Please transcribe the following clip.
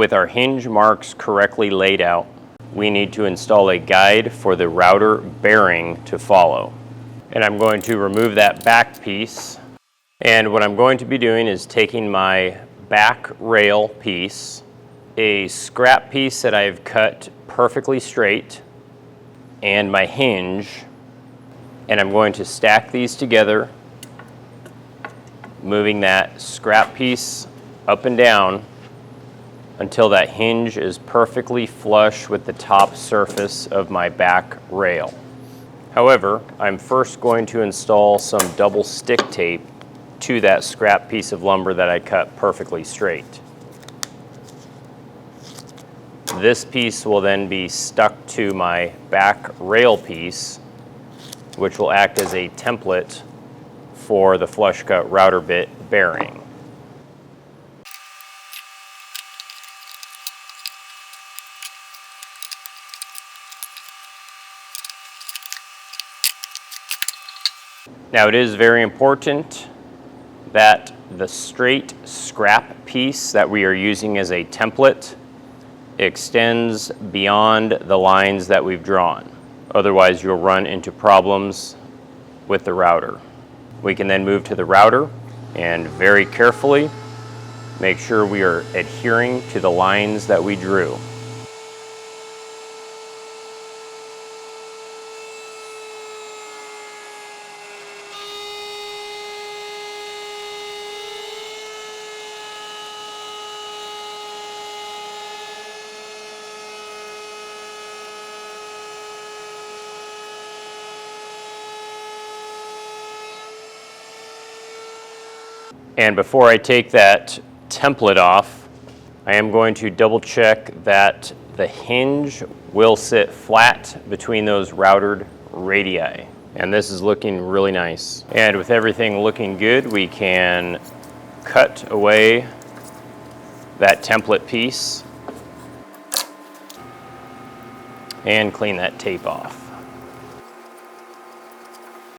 With our hinge marks correctly laid out, we need to install a guide for the router bearing to follow. And I'm going to remove that back piece. And what I'm going to be doing is taking my back rail piece, a scrap piece that I've cut perfectly straight, and my hinge, and I'm going to stack these together, moving that scrap piece up and down until that hinge is perfectly flush with the top surface of my back rail. However, I'm first going to install some double stick tape to that scrap piece of lumber that I cut perfectly straight. This piece will then be stuck to my back rail piece, which will act as a template for the flush cut router bit bearing. Now it is very important that the straight scrap piece that we are using as a template extends beyond the lines that we've drawn. Otherwise you'll run into problems with the router. We can then move to the router and very carefully make sure we are adhering to the lines that we drew. And before I take that template off, I am going to double check that the hinge will sit flat between those routered radii. And this is looking really nice. And with everything looking good, we can cut away that template piece and clean that tape off.